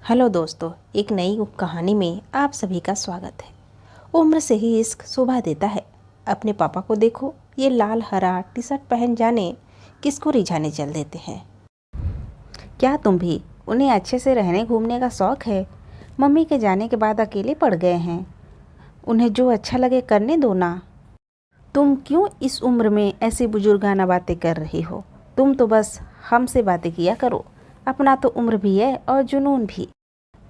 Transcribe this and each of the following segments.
Hello दोस्तों, एक नई कहानी में आप सभी का स्वागत है। उम्र से ही इश्क शोभा देता है। अपने पापा को देखो, ये लाल हरा टी शर्ट पहन जाने किसको रिझाने चल देते हैं। क्या तुम भी उन्हें अच्छे से रहने घूमने का शौक है? मम्मी के जाने के बाद अकेले पड़ गए हैं। उन्हें जो अच्छा लगे करने दो ना। तुम क्यों इस उम्र में ऐसी बुजुर्गाना बातें कर रही हो? तुम तो बस हमसे बातें किया करो। अपना तो उम्र भी है और जुनून भी।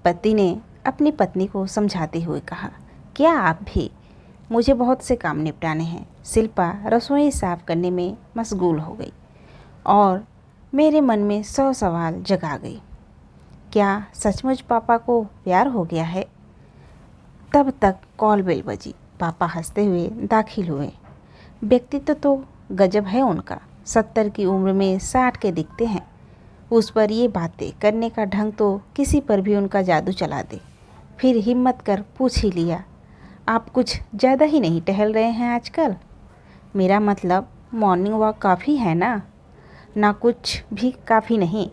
पति ने अपनी पत्नी को समझाते हुए कहा। क्या आप भी? मुझे बहुत से काम निपटाने हैं। शिल्पा रसोई साफ करने में मशगूल हो गई और मेरे मन में 100 सवाल जगा गई। क्या सचमुच पापा को प्यार हो गया है? तब तक कॉल बेल बजी। पापा हंसते हुए दाखिल हुए। व्यक्तित्व तो गजब है उनका। 70 की उम्र में 60 के दिखते हैं। उस पर ये बातें करने का ढंग तो किसी पर भी उनका जादू चला दे। फिर हिम्मत कर पूछ ही लिया, आप कुछ ज़्यादा ही नहीं टहल रहे हैं आजकल? मेरा मतलब मॉर्निंग वॉक काफ़ी है ना? ना कुछ भी काफ़ी नहीं।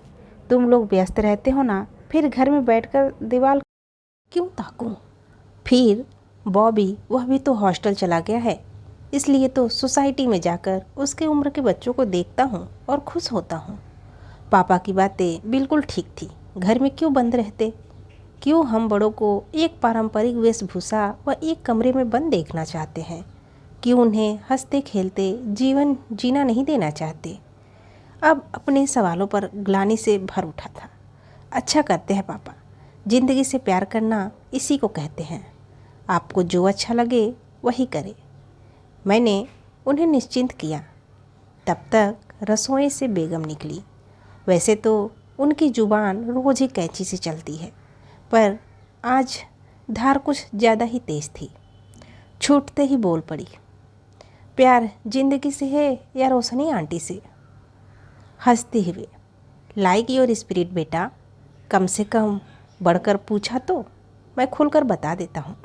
तुम लोग व्यस्त रहते हो ना, फिर घर में बैठकर दीवार क्यों ताकूं? फिर बॉबी, वह भी तो हॉस्टल चला गया है, इसलिए तो सोसाइटी में जाकर उसके उम्र के बच्चों को देखता हूँ और खुश होता हूँ। पापा की बातें बिल्कुल ठीक थी। घर में क्यों बंद रहते? क्यों हम बड़ों को एक पारंपरिक वेशभूषा व एक कमरे में बंद देखना चाहते हैं? क्यों उन्हें हंसते खेलते जीवन जीना नहीं देना चाहते? अब अपने सवालों पर ग्लानि से भर उठा था। अच्छा करते हैं पापा। जिंदगी से प्यार करना इसी को कहते हैं। आपको जो अच्छा लगे वही करें। मैंने उन्हें निश्चिंत किया। तब तक रसोई से बेगम निकली। वैसे तो उनकी जुबान रोज ही कैंची से चलती है, पर आज धार कुछ ज़्यादा ही तेज थी। छूटते ही बोल पड़ी, प्यार जिंदगी से है या रोशनी आंटी से? हंसते हुए, लाइक योर स्पिरिट बेटा। कम से कम बढ़कर पूछा तो मैं खुलकर बता देता हूँ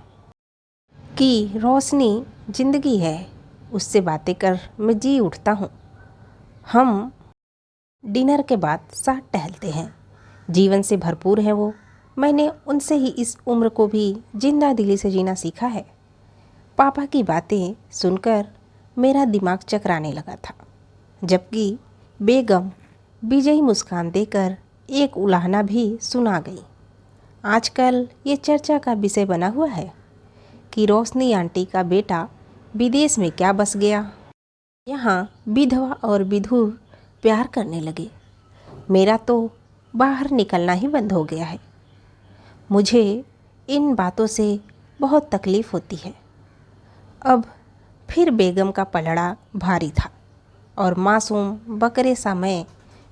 कि रोशनी जिंदगी है। उससे बातें कर मैं जी उठता हूँ। हम डिनर के बाद साथ टहलते हैं। जीवन से भरपूर है वो। मैंने उनसे ही इस उम्र को भी जिंदा दिली से जीना सीखा है। पापा की बातें सुनकर मेरा दिमाग चकराने लगा था, जबकि बेगम विजयी मुस्कान देकर एक उलाहना भी सुना गई। आजकल ये चर्चा का विषय बना हुआ है कि रोशनी आंटी का बेटा विदेश में क्या बस गया। यहाँ विधवा और विधुर प्यार करने लगे। मेरा तो बाहर निकलना ही बंद हो गया है। मुझे इन बातों से बहुत तकलीफ़ होती है। अब फिर बेगम का पलड़ा भारी था और मासूम बकरे सा मैं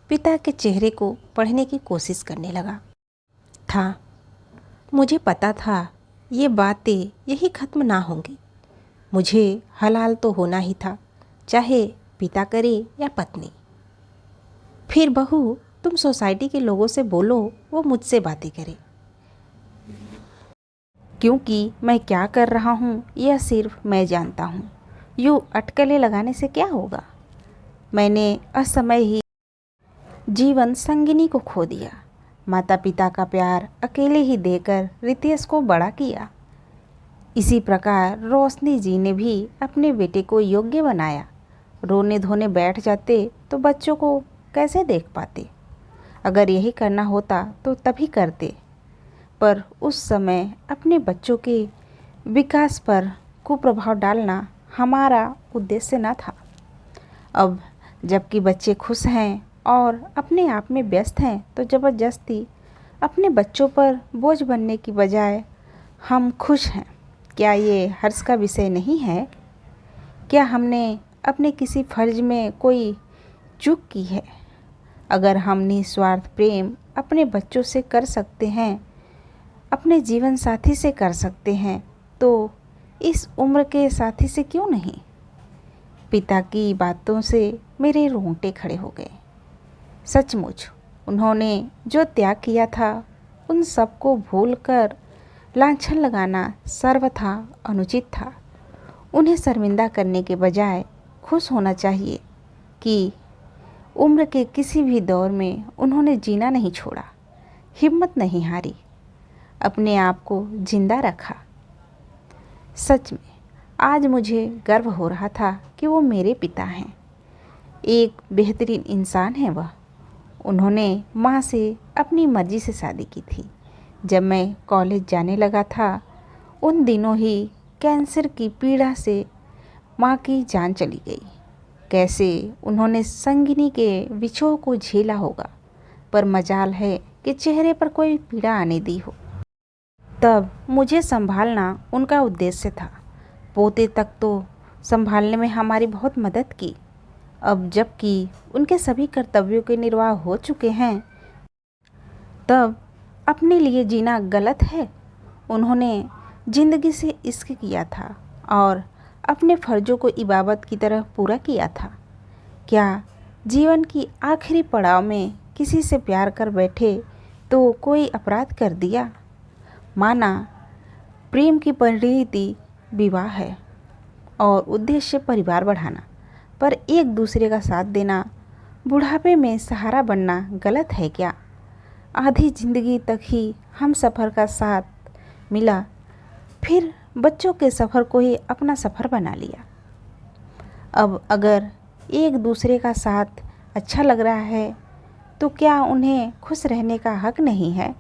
पिता के चेहरे को पढ़ने की कोशिश करने लगा था। मुझे पता था ये बातें यही ख़त्म ना होंगी। मुझे हलाल तो होना ही था, चाहे पिता करे या पत्नी। फिर बहू, तुम सोसाइटी के लोगों से बोलो वो मुझसे बातें करें, क्योंकि मैं क्या कर रहा हूँ यह सिर्फ मैं जानता हूँ। यूँ अटकलें लगाने से क्या होगा? मैंने असमय ही जीवन संगिनी को खो दिया। माता पिता का प्यार अकेले ही देकर रितेश को बड़ा किया। इसी प्रकार रोशनी जी ने भी अपने बेटे को योग्य बनाया। रोने धोने बैठ जाते तो बच्चों को कैसे देख पाते? अगर यही करना होता तो तभी करते, पर उस समय अपने बच्चों के विकास पर कुप्रभाव डालना हमारा उद्देश्य न था। अब जबकि बच्चे खुश हैं और अपने आप में व्यस्त हैं, तो ज़बरदस्ती अपने बच्चों पर बोझ बनने की बजाय हम खुश हैं। क्या ये हर्ष का विषय नहीं है? क्या हमने अपने किसी फर्ज में कोई चूक की है? अगर हम निस्वार्थ प्रेम अपने बच्चों से कर सकते हैं, अपने जीवन साथी से कर सकते हैं, तो इस उम्र के साथी से क्यों नहीं? पिता की बातों से मेरे रोंगटे खड़े हो गए। सचमुच उन्होंने जो त्याग किया था, उन सबको भूलकर लांछन लगाना सर्वथा अनुचित था। उन्हें शर्मिंदा करने के बजाय खुश होना चाहिए कि उम्र के किसी भी दौर में उन्होंने जीना नहीं छोड़ा, हिम्मत नहीं हारी। अपने आप को जिंदा रखा। सच में आज मुझे गर्व हो रहा था कि वो मेरे पिता हैं। एक बेहतरीन इंसान है वह। उन्होंने माँ से अपनी मर्जी से शादी की थी। जब मैं कॉलेज जाने लगा था उन दिनों ही कैंसर की पीड़ा से माँ की जान चली गई। कैसे उन्होंने संगिनी के विछोह को झेला होगा, पर मजाल है कि चेहरे पर कोई पीड़ा आने दी हो। तब मुझे संभालना उनका उद्देश्य था। पोते तक तो संभालने में हमारी बहुत मदद की। अब जबकि उनके सभी कर्तव्यों के निर्वाह हो चुके हैं, तब अपने लिए जीना गलत है। उन्होंने जिंदगी से इश्क किया था और अपने फर्जों को इबादत की तरह पूरा किया था। क्या जीवन की आखिरी पड़ाव में किसी से प्यार कर बैठे तो कोई अपराध कर दिया? माना प्रेम की परिणति विवाह है और उद्देश्य परिवार बढ़ाना, पर एक दूसरे का साथ देना, बुढ़ापे में सहारा बनना गलत है क्या? आधी जिंदगी तक ही हम सफ़र का साथ मिला, फिर बच्चों के सफ़र को ही अपना सफ़र बना लिया। अब अगर एक दूसरे का साथ अच्छा लग रहा है तो क्या उन्हें खुश रहने का हक नहीं है?